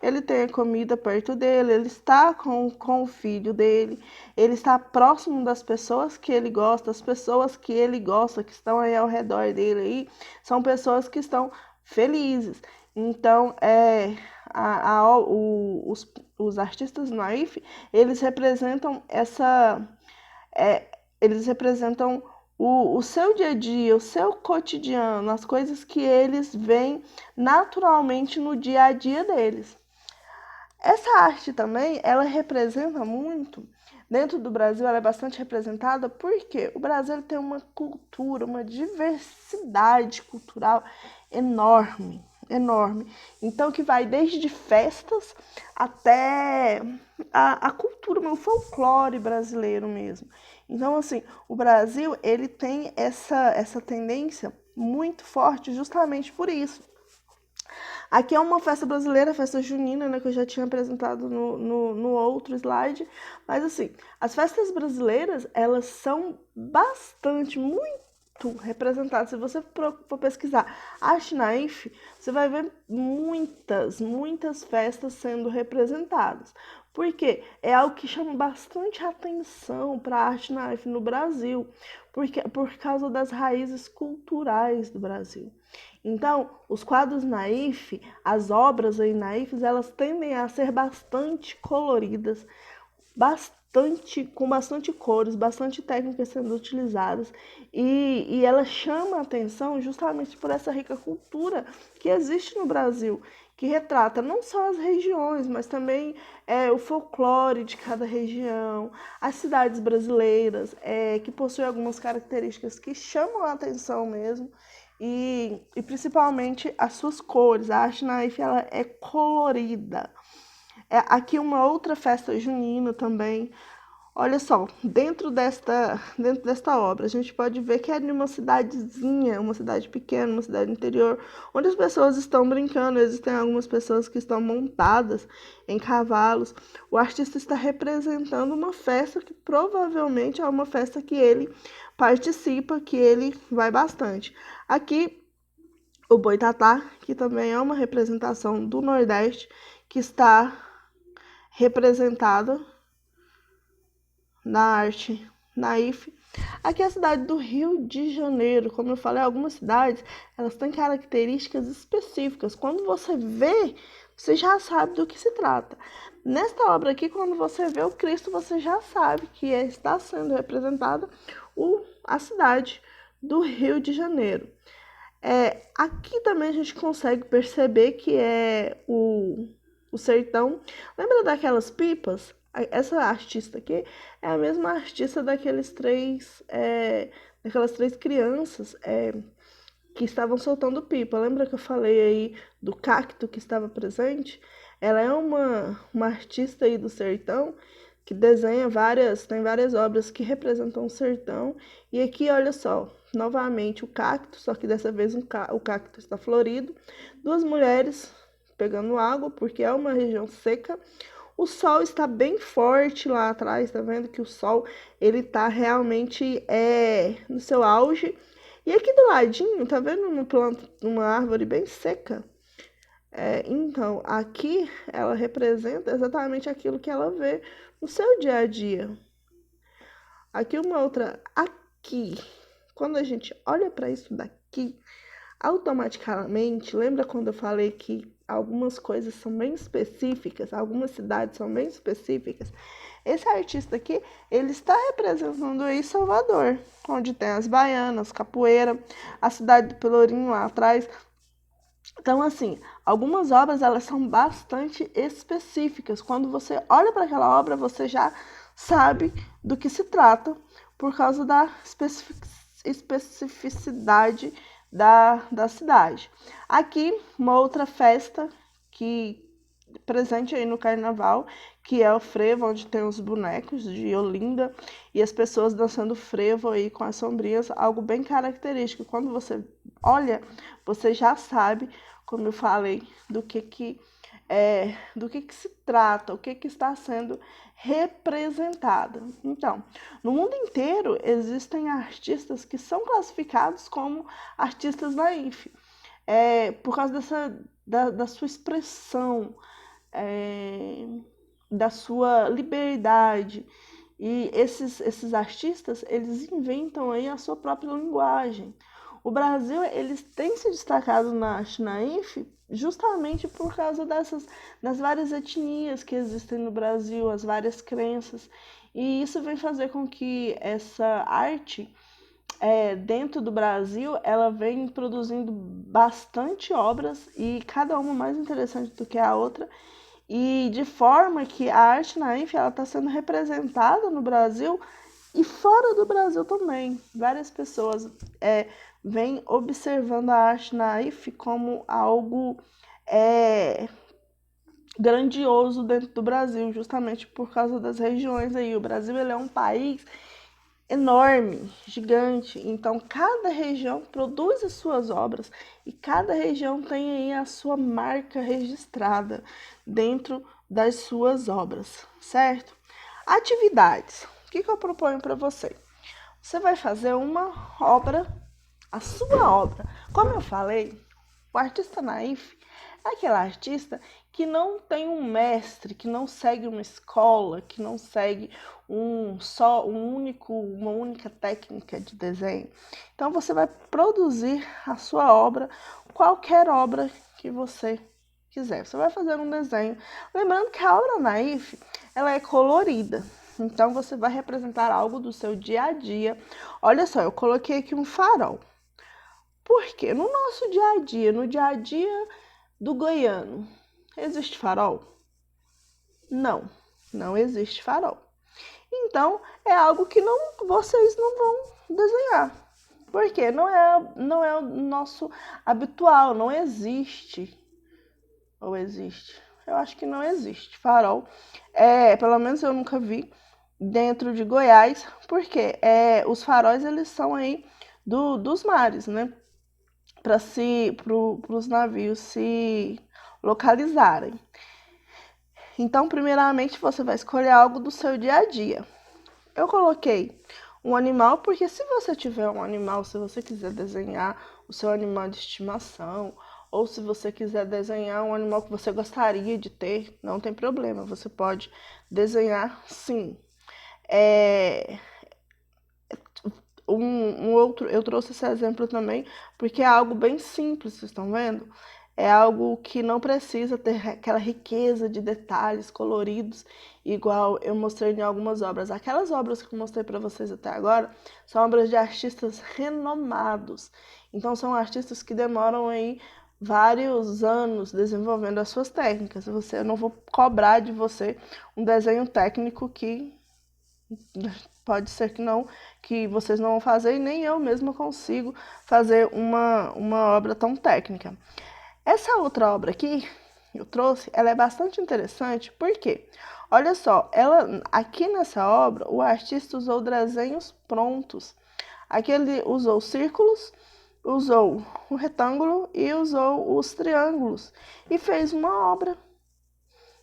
Ele tem a comida perto dele, ele está com o filho dele, ele está próximo das pessoas que ele gosta, as pessoas que ele gosta, que estão aí ao redor dele, aí, são pessoas que estão felizes. Então, os artistas naif, eles representam eles representam o seu dia a dia, o seu cotidiano, as coisas que eles veem naturalmente no dia a dia deles. Essa arte também, ela representa muito, dentro do Brasil ela é bastante representada, porque o Brasil tem uma cultura, uma diversidade cultural enorme. Então, que vai desde festas até a cultura, o folclore brasileiro mesmo. Então, assim, o Brasil, ele tem essa tendência muito forte justamente por isso. Aqui é uma festa brasileira, festa junina, né, que eu já tinha apresentado no outro slide. Mas assim, as festas brasileiras, elas são bastante, muito representadas. Se você for pesquisar arte naif, você vai ver muitas festas sendo representadas. Por quê? É algo que chama bastante atenção para a arte naif no Brasil, por causa das raízes culturais do Brasil. Então, os quadros naif, as obras aí naifs, elas tendem a ser bastante coloridas, com bastante cores, bastante técnicas sendo utilizadas, e ela chama a atenção justamente por essa rica cultura que existe no Brasil, que retrata não só as regiões, mas também o folclore de cada região, as cidades brasileiras, que possuem algumas características que chamam a atenção mesmo, e principalmente as suas cores. A arte naif, ela é colorida. Aqui uma outra festa junina também. Olha só, dentro desta obra, a gente pode ver que é de uma cidadezinha, uma cidade pequena, uma cidade interior, onde as pessoas estão brincando. Existem algumas pessoas que estão montadas em cavalos. O artista está representando uma festa que provavelmente é uma festa que ele participa, que ele vai bastante. Aqui, o boitatá, que também é uma representação do Nordeste, que está representada na arte naif. Aqui é a cidade do Rio de Janeiro. Como eu falei, algumas cidades, elas têm características específicas. Quando você vê, você já sabe do que se trata. Nesta obra aqui, quando você vê o Cristo, você já sabe que está sendo representada a cidade do Rio de Janeiro. Aqui também a gente consegue perceber que é o sertão. Lembra daquelas pipas? Essa artista aqui é a mesma artista daquelas três crianças que estavam soltando pipa. Lembra que eu falei aí do cacto que estava presente? Ela é uma artista aí do sertão que desenha tem várias obras que representam o sertão. E aqui, olha só, novamente o cacto, só que dessa vez o cacto está florido. Duas mulheres pegando água, porque é uma região seca. O sol está bem forte lá atrás, tá vendo que o sol, ele tá realmente no seu auge. E aqui do ladinho, tá vendo uma árvore bem seca? Então, aqui ela representa exatamente aquilo que ela vê no seu dia a dia. Aqui uma outra, aqui, quando a gente olha para isso daqui, automaticamente, lembra quando eu falei que algumas coisas são bem específicas, algumas cidades são bem específicas? Esse artista aqui, ele está representando aí Salvador, onde tem as baianas, capoeira, a cidade do Pelourinho lá atrás. Então, assim, algumas obras, elas são bastante específicas. Quando você olha para aquela obra, você já sabe do que se trata, por causa da especificidade da cidade. Aqui, uma outra festa presente aí no carnaval, que é o frevo, onde tem os bonecos de Olinda e as pessoas dançando frevo aí com as sombrinhas, algo bem característico. Quando você olha, você já sabe, como eu falei, do que se trata, o que está sendo representado. Então, no mundo inteiro existem artistas que são classificados como artistas naif, por causa da sua expressão, da sua liberdade. E esses artistas, eles inventam aí a sua própria linguagem. O Brasil, eles têm se destacado na arte naif justamente por causa das várias etnias que existem no Brasil, as várias crenças. E isso vem fazer com que essa arte, dentro do Brasil, ela vem produzindo bastante obras, e cada uma mais interessante do que a outra, e de forma que a arte naif está sendo representada no Brasil e fora do Brasil também. Várias pessoas vêm observando a arte naif como algo grandioso dentro do Brasil, justamente por causa das regiões aí. O Brasil, ele é um país enorme, gigante. Então, cada região produz as suas obras e cada região tem aí a sua marca registrada dentro das suas obras, certo? Atividades. O que eu proponho para você? Você vai fazer uma obra, a sua obra. Como eu falei, o artista naif é aquele artista que não tem um mestre, que não segue uma escola, que não segue uma única técnica de desenho. Então você vai produzir a sua obra, qualquer obra que você quiser. Você vai fazer um desenho. Lembrando que a obra naif, ela é colorida. Então você vai representar algo do seu dia a dia. Olha só, eu coloquei aqui um farol. Por quê? No nosso dia a dia, no dia a dia do goiano, existe farol? Não, não existe farol. Então, é algo que vocês não vão desenhar. Por quê? Não é o nosso habitual, não existe. Ou existe? Eu acho que não existe farol. Pelo menos eu nunca vi dentro de Goiás, porque os faróis eles são aí dos mares, né? Para os navios se localizarem. Então, primeiramente, você vai escolher algo do seu dia a dia. Eu coloquei um animal, porque se você tiver um animal, se você quiser desenhar o seu animal de estimação, ou se você quiser desenhar um animal que você gostaria de ter, não tem problema, você pode desenhar sim. Eu trouxe esse exemplo também, porque é algo bem simples, vocês estão vendo? É algo que não precisa ter aquela riqueza de detalhes coloridos, igual eu mostrei em algumas obras. Aquelas obras que eu mostrei para vocês até agora são obras de artistas renomados. Então, são artistas que demoram aí vários anos desenvolvendo as suas técnicas. Eu não vou cobrar de você um desenho técnico que pode ser que vocês não vão fazer, e nem eu mesma consigo fazer uma obra tão técnica. Essa outra obra aqui, eu trouxe, ela é bastante interessante, porque, olha só, aqui nessa obra, o artista usou desenhos prontos. Aqui ele usou círculos, usou o retângulo e usou os triângulos, e fez uma obra.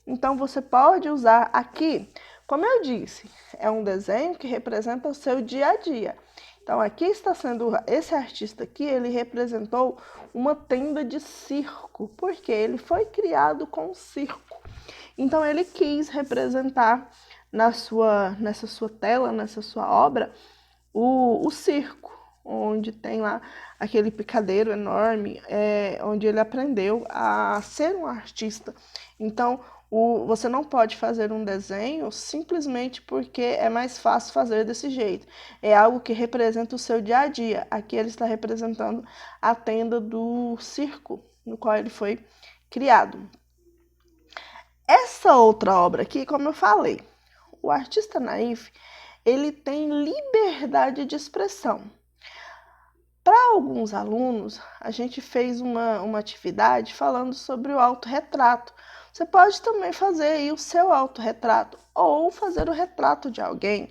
Então, você pode usar aqui, como eu disse, é um desenho que representa o seu dia a dia. Então, aqui está sendo, esse artista aqui, ele representou uma tenda de circo, porque ele foi criado com circo. Então, ele quis representar nessa sua tela, nessa sua obra, o circo, onde tem lá aquele picadeiro enorme, onde ele aprendeu a ser um artista. Então, você não pode fazer um desenho simplesmente porque é mais fácil fazer desse jeito. É algo que representa o seu dia a dia. Aqui ele está representando a tenda do circo, no qual ele foi criado. Essa outra obra aqui, como eu falei, o artista naif, ele tem liberdade de expressão. Para alguns alunos, a gente fez uma atividade falando sobre o autorretrato. Você pode também fazer aí o seu autorretrato ou fazer o retrato de alguém.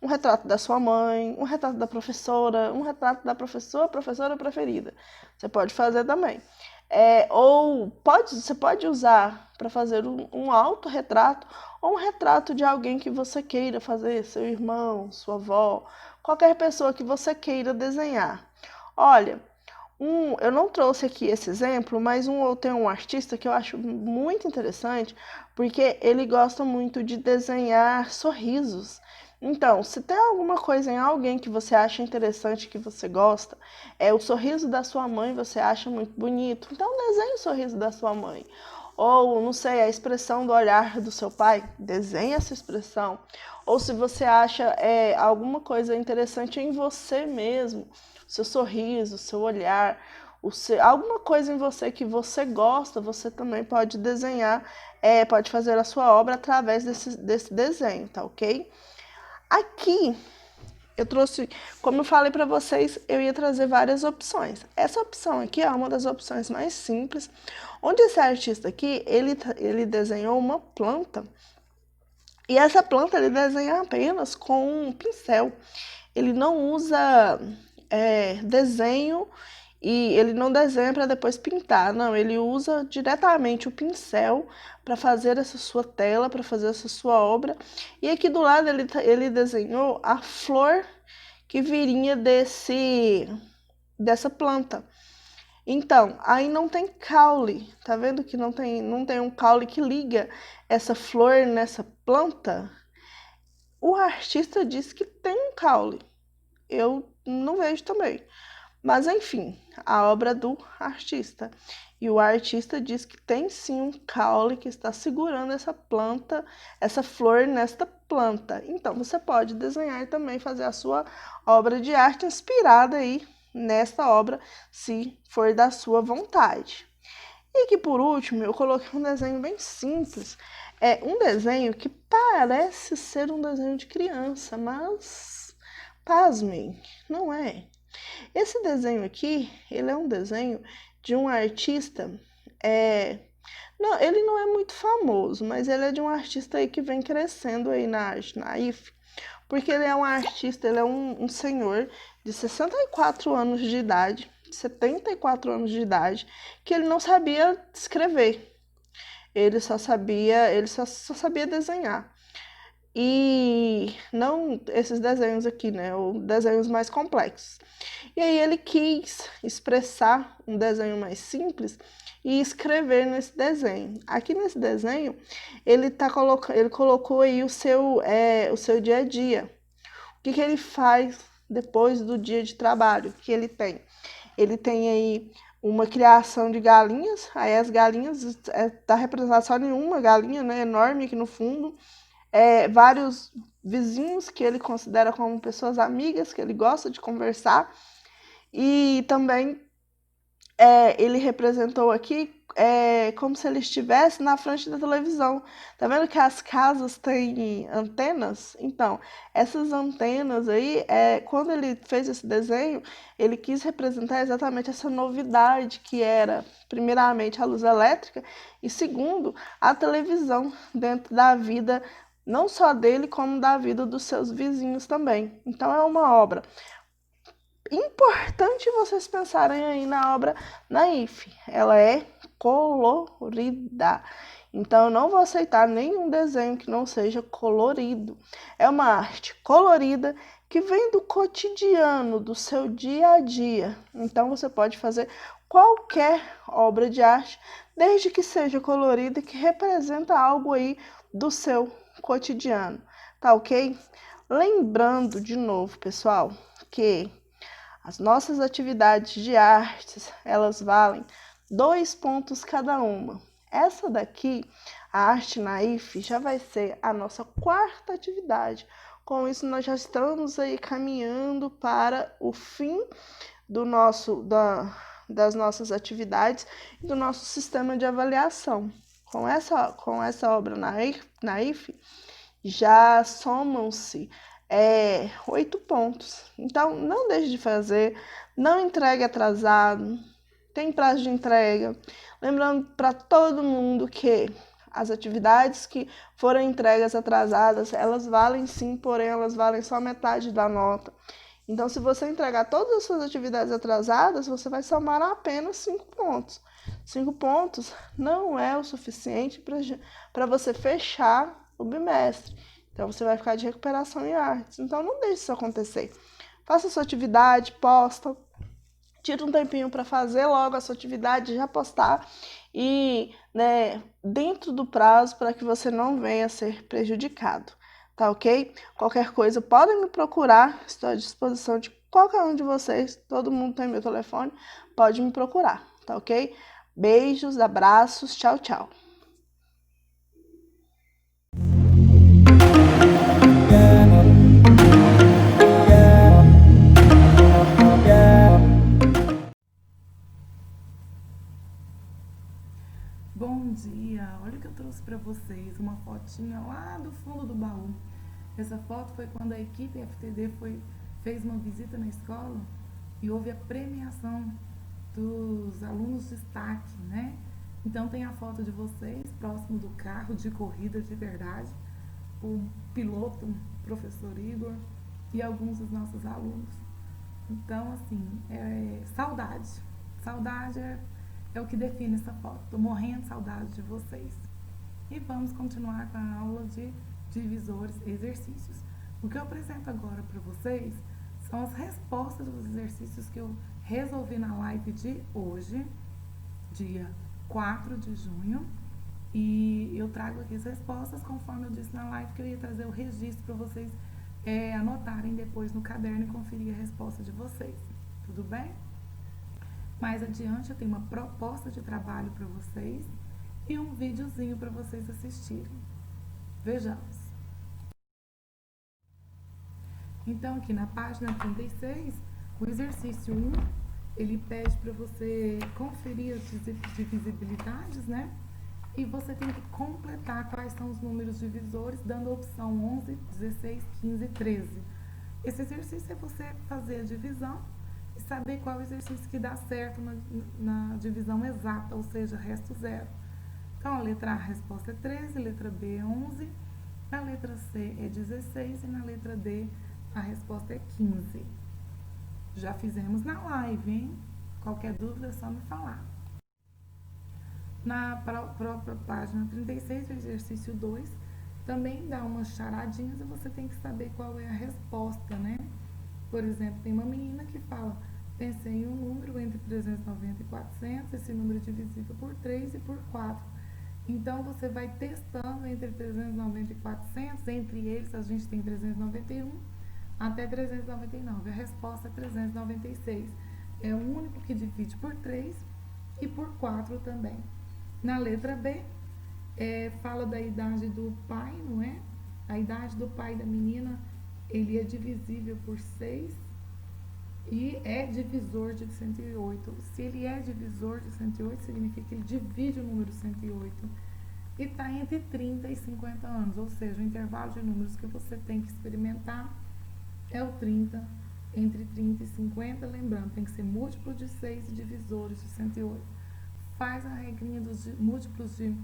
Um retrato da sua mãe, um retrato da professora, um retrato da professora preferida. Você pode fazer também. Você pode usar para fazer um autorretrato ou um retrato de alguém que você queira fazer, seu irmão, sua avó, qualquer pessoa que você queira desenhar. Olha, eu não trouxe aqui esse exemplo, mas eu tenho um artista que eu acho muito interessante, porque ele gosta muito de desenhar sorrisos. Então, se tem alguma coisa em alguém que você acha interessante, que você gosta, o sorriso da sua mãe você acha muito bonito, então desenhe o sorriso da sua mãe. Ou, não sei, a expressão do olhar do seu pai, desenhe essa expressão. Ou se você acha alguma coisa interessante em você mesmo, seu sorriso, seu olhar, alguma coisa em você que você gosta, você também pode desenhar, pode fazer a sua obra através desse desenho, tá ok? Aqui, eu trouxe, como eu falei para vocês, eu ia trazer várias opções. Essa opção aqui é uma das opções mais simples, onde esse artista aqui, ele desenhou uma planta, e essa planta ele desenha apenas com um pincel. ele não usa desenho e ele não desenha para depois pintar, não, ele usa diretamente o pincel para fazer essa sua tela, para fazer essa sua obra. E aqui do lado ele desenhou a flor que viria dessa planta. Então, aí não tem caule, tá vendo que não tem um caule que liga essa flor nessa planta? O artista diz que tem um caule, eu não vejo também. Mas enfim, a obra é do artista. E o artista diz que tem sim um caule que está segurando essa planta, essa flor nesta planta. Então você pode desenhar e também fazer a sua obra de arte inspirada aí nesta obra, se for da sua vontade. E que por último eu coloquei um desenho bem simples. É um desenho que parece ser um desenho de criança, mas pasmem, não é. Esse desenho aqui, ele é um desenho de um artista, não, ele não é muito famoso, mas ele é de um artista aí que vem crescendo aí na arte, na IF, porque ele é um artista, ele é um senhor de 64 anos de idade, 74 anos de idade, que ele não sabia escrever, ele só sabia desenhar. E não esses desenhos aqui, né? Ou desenhos mais complexos. E aí ele quis expressar um desenho mais simples e escrever nesse desenho. Aqui nesse desenho, ele colocou aí o seu dia a dia. O que ele faz depois do dia de trabalho que ele tem? Ele tem aí uma criação de galinhas, aí as galinhas, tá representada só em uma galinha, né? Enorme aqui no fundo. Vários vizinhos que ele considera como pessoas amigas, que ele gosta de conversar. E também ele representou aqui como se ele estivesse na frente da televisão. Tá vendo que as casas têm antenas? Então, essas antenas aí, quando ele fez esse desenho, ele quis representar exatamente essa novidade que era, primeiramente, a luz elétrica e, segundo, a televisão dentro da vida, não só dele, como da vida dos seus vizinhos também. Então, é uma obra importante vocês pensarem aí na obra Naif. Ela é colorida. Então, eu não vou aceitar nenhum desenho que não seja colorido. É uma arte colorida que vem do cotidiano, do seu dia a dia. Então, você pode fazer qualquer obra de arte, desde que seja colorida e que representa algo aí do seu cotidiano. Tá ok? Lembrando de novo, pessoal, que as nossas atividades de artes, elas valem 2 pontos cada uma. Essa daqui, a arte Naif, já vai ser a nossa 4ª atividade. Com isso, nós já estamos aí caminhando para o fim das nossas atividades e do nosso sistema de avaliação. Com essa obra Naif, já somam-se 8 pontos. Então, não deixe de fazer, não entregue atrasado, tem prazo de entrega. Lembrando para todo mundo que as atividades que foram entregas atrasadas, elas valem sim, porém elas valem só metade da nota. Então, se você entregar todas as suas atividades atrasadas, você vai somar apenas 5 pontos. 5 pontos não é o suficiente para você fechar o bimestre. Então, você vai ficar de recuperação em artes. Então, não deixe isso acontecer. Faça a sua atividade, posta. Tira um tempinho para fazer logo a sua atividade, já postar. E, dentro do prazo, para que você não venha a ser prejudicado. Tá ok? Qualquer coisa, podem me procurar. Estou à disposição de qualquer um de vocês. Todo mundo tem meu telefone. Pode me procurar. Tá ok? Beijos, abraços. Tchau, tchau. Bom dia, olha o que eu trouxe para vocês, uma fotinha lá do fundo do baú. Essa foto foi quando a equipe FTD fez uma visita na escola e houve a premiação dos alunos de destaque, né? Então tem a foto de vocês próximo do carro de corrida de verdade, o piloto, o professor Igor, e alguns dos nossos alunos. Então, assim, saudade. Saudade é o que define essa foto. Tô morrendo de saudade de vocês. E vamos continuar com a aula de divisores e exercícios. O que eu apresento agora para vocês são as respostas dos exercícios que eu resolvi na live de hoje, dia 4 de junho. E eu trago aqui as respostas, conforme eu disse na live, que eu ia trazer o registro para vocês anotarem depois no caderno e conferir a resposta de vocês. Tudo bem? Mais adiante eu tenho uma proposta de trabalho para vocês e um videozinho para vocês assistirem. Vejamos. Então, aqui na página 36, o exercício 1, ele pede para você conferir as divisibilidades, né? E você tem que completar quais são os números divisores, dando a opção 11, 16, 15 e 13. Esse exercício é você fazer a divisão e saber qual exercício que dá certo na divisão exata, ou seja, resto zero. Então, a letra A, a resposta é 13, letra B é 11, a letra C é 16 e na letra D a resposta é 15. Já fizemos na live, hein? Qualquer dúvida é só me falar. Na própria página 36, o exercício 2, também dá umas charadinhas e você tem que saber qual é a resposta, né? Por exemplo, tem uma menina que fala, pensei em um número entre 390 e 400, esse número é divisível por 3 e por 4. Então, você vai testando entre 390 e 400, entre eles a gente tem 391 até 399. A resposta é 396. É o único que divide por 3 e por 4 também. Na letra B, fala da idade do pai, não é? A idade do pai da menina, ele é divisível por 6 e é divisor de 108. Se ele é divisor de 108, significa que ele divide o número 108. E está entre 30 e 50 anos, ou seja, o intervalo de números que você tem que experimentar é o 30, entre 30 e 50. Lembrando, tem que ser múltiplo de 6 e divisores de 108. Faz a regrinha dos múltiplos de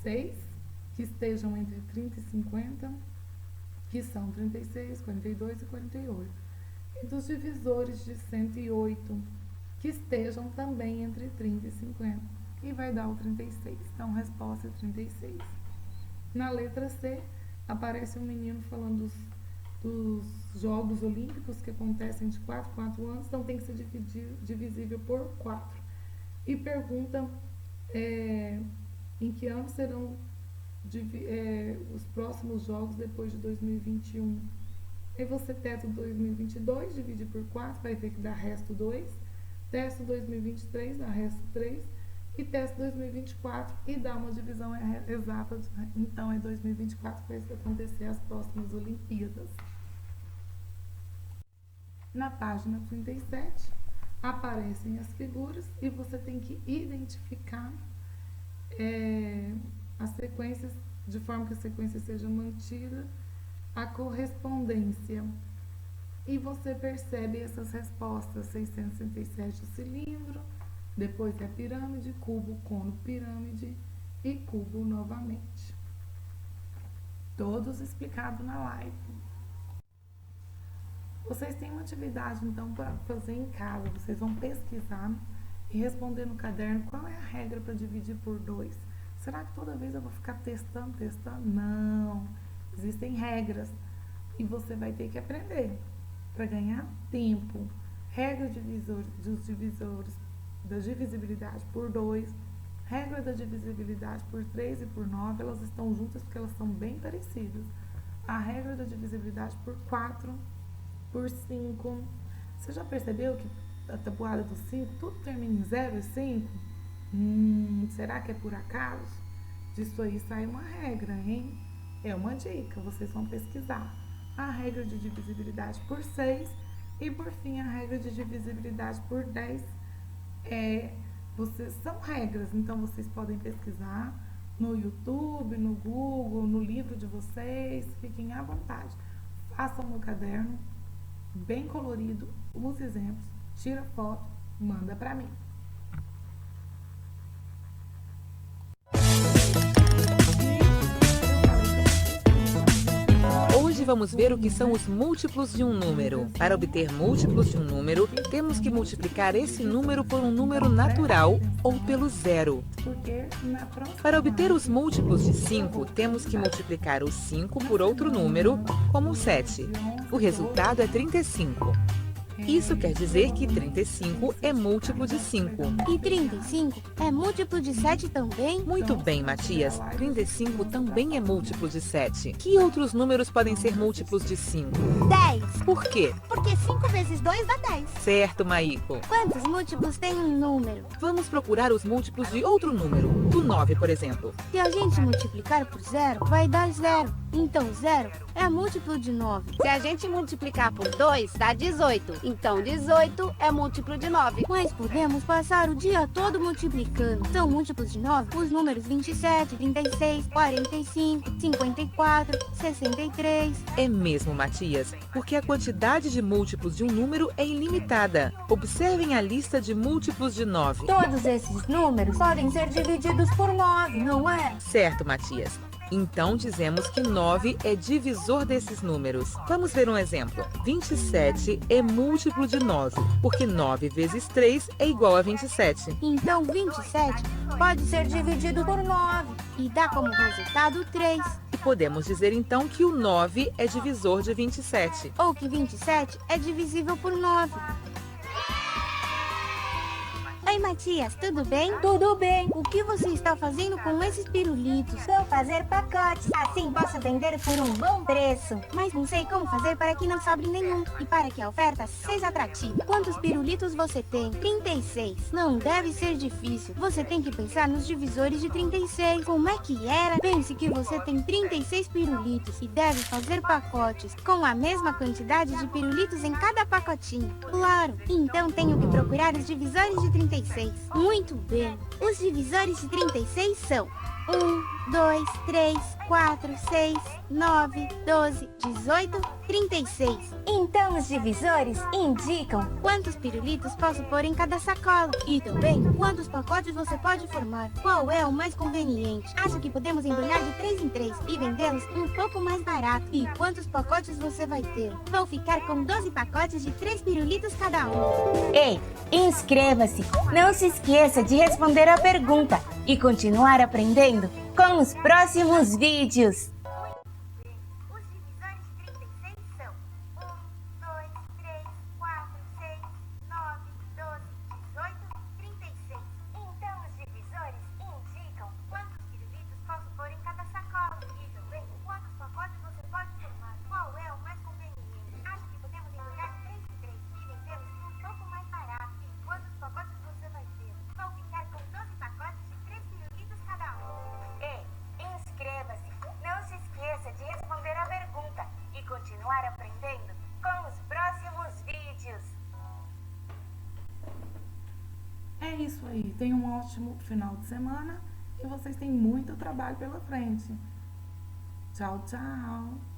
6, que estejam entre 30 e 50, que são 36, 42 e 48. E dos divisores de 108, que estejam também entre 30 e 50. E vai dar o 36. Então, a resposta é 36. Na letra C, aparece um menino falando dos Jogos Olímpicos, que acontecem de 4 em 4 anos, então tem que ser divisível por 4. E pergunta em que ano serão os próximos jogos depois de 2021. Aí você testa 2022, divide por 4, vai ver que dá resto 2. Testa 2023, dá resto 3. E testa 2024 e dá uma divisão exata. Então, é 2024 que vai acontecer as próximas Olimpíadas. Na página 37, aparecem as figuras e você tem que identificar as sequências, de forma que a sequência seja mantida, a correspondência. E você percebe essas respostas: 667 o cilindro, depois é pirâmide, cubo, cono, pirâmide e cubo novamente. Todos explicados na live. Vocês têm uma atividade, então, para fazer em casa. Vocês vão pesquisar e responder no caderno qual é a regra para dividir por 2. Será que toda vez eu vou ficar testando? Não. Existem regras e você vai ter que aprender para ganhar tempo. Regra dos divisores da divisibilidade por 2, regra da divisibilidade por 3 e por 9, elas estão juntas porque elas são bem parecidas. A regra da divisibilidade por 4, por 5. Você já percebeu que a tabuada do 5, tudo termina em 0 e 5? Será que é por acaso? Disso aí sai uma regra, hein? É uma dica, vocês vão pesquisar. A regra de divisibilidade por 6 e, por fim, a regra de divisibilidade por 10. São regras, então vocês podem pesquisar no YouTube, no Google, no livro de vocês, fiquem à vontade. Façam no caderno, bem colorido, os exemplos, tira foto, manda para mim. Hoje vamos ver o que são os múltiplos de um número. Para obter múltiplos de um número, temos que multiplicar esse número por um número natural ou pelo zero. Porque na próxima Para obter os múltiplos de 5, temos que multiplicar o 5 por outro número, como o 7. O resultado é 35. Isso quer dizer que 35 é múltiplo de 5. E 35 é múltiplo de 7 também? Muito bem, Matias. 35 também é múltiplo de 7. Que outros números podem ser múltiplos de 5? 10. Por quê? Porque 5 vezes 2 dá 10. Certo, Maíco. Quantos múltiplos tem um número? Vamos procurar os múltiplos de outro número. O 9, por exemplo. Se a gente multiplicar por 0, vai dar 0. Então 0 é múltiplo de 9. Se a gente multiplicar por 2, dá 18. Então 18 é múltiplo de 9. Mas podemos passar o dia todo multiplicando. São múltiplos de 9 os números 27, 36, 45, 54, 63. É mesmo, Matias, porque a quantidade de múltiplos de um número é ilimitada. Observem a lista de múltiplos de 9. Todos esses números podem ser divididos por 9, não é? Certo, Matias. Então dizemos que 9 é divisor desses números. Vamos ver um exemplo. 27 é múltiplo de 9, porque 9 vezes 3 é igual a 27. Então 27 pode ser dividido por 9 e dá como resultado 3. E podemos dizer então que o 9 é divisor de 27. Ou que 27 é divisível por 9. Oi, Matias, tudo bem? Tudo bem. O que você está fazendo com esses pirulitos? Vou fazer pacotes. Assim posso vender por um bom preço. Mas não sei como fazer para que não sobre nenhum e para que a oferta seja atrativa. Quantos pirulitos você tem? 36. Não deve ser difícil. Você tem que pensar nos divisores de 36. Como é que era? Pense que você tem 36 pirulitos e deve fazer pacotes com a mesma quantidade de pirulitos em cada pacotinho. Claro. Então tenho que procurar os divisores de 36. Muito bem. Os divisores de 36 são 1, 2, 3, 4, 6, 9, 12, 18, 36. Então os divisores indicam Quantos pirulitos posso pôr em cada sacola? E também, quantos pacotes você pode formar? Qual é o mais conveniente? Acho que podemos embrulhar de 3 em 3 e vendê-los um pouco mais barato. E quantos pacotes você vai ter? Vou ficar com 12 pacotes de 3 pirulitos cada um. Ei, inscreva-se. Não se esqueça de responder a pergunta e continuar aprendendo com os próximos vídeos. Os divisores de 36 são 1, 2, 3, 4, 6, 9, 12, 18, 36. Então os divisores indicam Quantos pirulitos posso pôr em cada sacola? E também, quantos pacotes você pode formar? Qual é o mais conveniente? Acho que podemos embrulhar de 3 em 3 e vendê-los um pouco mais barato. E quantos pacotes você vai ter? Vou ficar com 12 pacotes de 3 pirulitos cada um. Ei, inscreva-se. Não se esqueça de responder a pergunta e continuar aprendendo com os próximos vídeos. é isso aí. Tenham um ótimo final de semana e vocês têm muito trabalho pela frente. Tchau, tchau.